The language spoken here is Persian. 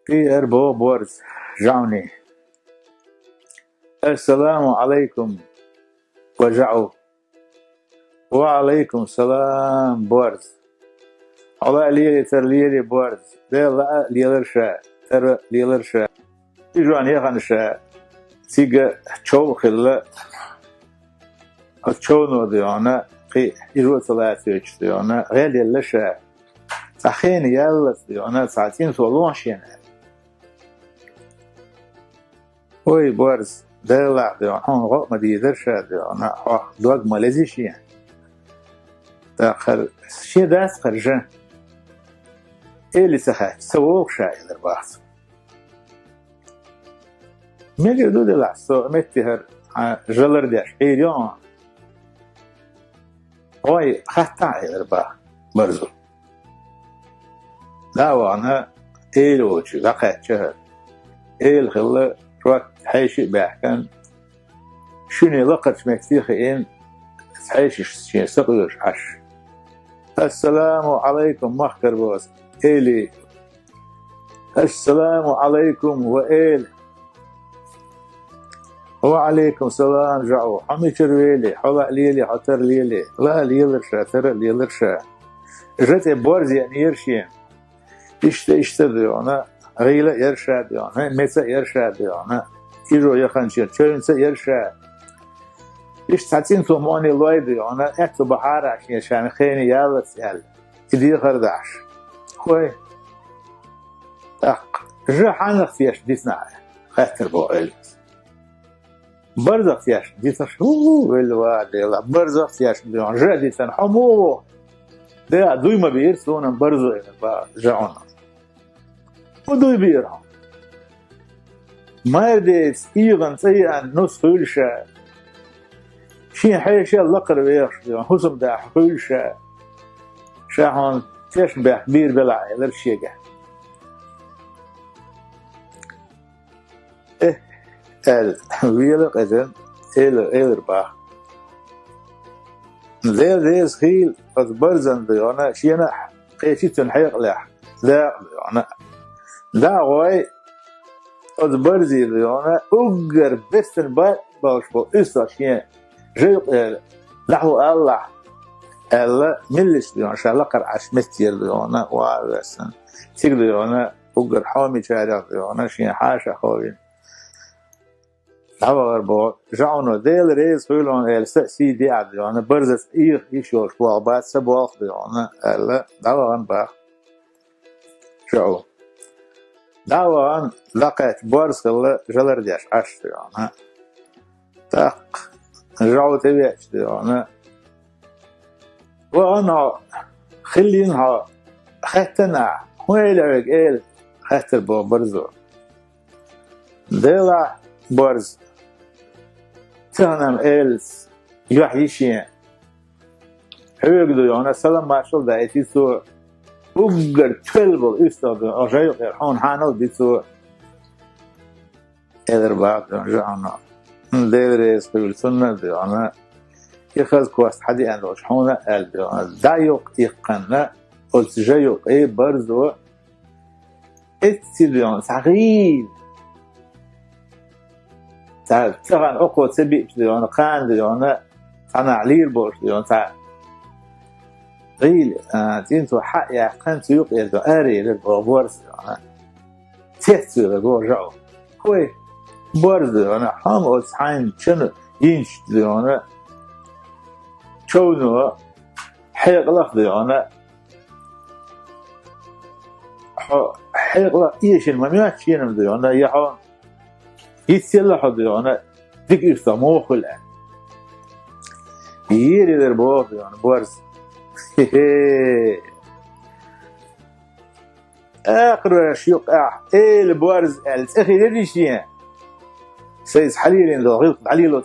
في أربو بورز جعوني. السلام عليكم وجعوا. وعليكم السلام بورز. الله ليلي تر ليلي بورز. لا ليلرشا تر ليلرشا. يجوان يغنشا. تيجا تشو خلا. تشو نوديانا. قي يجوا ثلاثة يجتيانا. غير يلشا. أخين يلس ديانا ساعتين سولونشين. وي بورز دلع ديانا هون غق مديدرشا ديانا دوق ماليزيشين. تأخر شيء داس خرجان. إيه اللي سخاف سووك شاي درباس. ميجي دود العصو متهر جلر ديش إيريان. هاي خطأ دربا برزو. داوانا إيلوش لقيت شهر. إيل خلا روك حيشي بحكن. شوني لقت مكتيخين حيشي شيء سقيش عش. السلام عليكم مخكر بوس. إيلي السلام عليكم وإيل وعليكم السلام جعو حمي شرويلي حلا ليلي حتر ليلي لا ليلرشا ترى ليلرشا جت بورز يعني يرشين إشت ديانا غيلة يرشا ديانا متى يرشا ديانا يجو يخنشين شون يرشا إيش تعطين ثماني لوي ديانا أكتب بحار عشان شان خيني يالس يال إدي خرداش خوي جا حنا فيش ديسنا خاطر بوعل برزق فيش ديسنا شو الواد يلا برزق فيش ديون جا ديسنا حمو ده دوي ما بيرسونا برزق جاونا ودوي بيرهم ما يديس إيغن سيئا نص خلشة شين حيشة لقر بيرش ديون حسم ده خلشة شاهون تشبه بير بلع لرشيقة الويلق إذن إلرباح ذي سخيل قد برزن ديانا شينا قيشي تنحيق لح لا ديانا لا غوي قد برزي ديانا أقر بستن باشبو إسا شين جيق لحو الله الله ملش ديانا شالقر عش مستير ديانا وعلسن تيق ديانا أقر حامي شارع ديانا شين حاشا خوين هوا غربو جاونو ديل ريز فيلون السي دي عاد يعني برزس يشوش وعبات سبواخ يعني لا دوا غنبا شعو دوا لقيت بورس خلا جلر ديش عشت يعني تاق جاو تبيش يعني وانا خلينها ختنا ويلعق إيل ختر بو برزو ديلا برز تنام إلس يحيشين حيقدر يعني سلام ما شل ده إتيسو أقدر تلبل إستاد أجايق الحون حانو ديسو إدر بعض جانا ديريس في السنة ديانا يخذ كواس حدي أن وشحونا قال ديانا دايق يقنا قلت جايق إيه برزو إتسي ديانا صغير تغن أقوى تبي ديانا قان ديانا أنا عليل بوش ديانا تع قيل تينتو حق يا قان تيوق يلدو أري للبورس ديانا تيتو لقو جاو كوي بورس ديانا حام أصحين شنو ينش ديانا شونو حيق لخ ديانا حيق لخ إيش المميات شينم ديانا يحون يتسلحوا ديانا ديك يسموه الآن ييري دربوه ديانا بورز آخر شيوق إيه البورز أخي لدي شيئا سيس حليلين دو غلط عليلو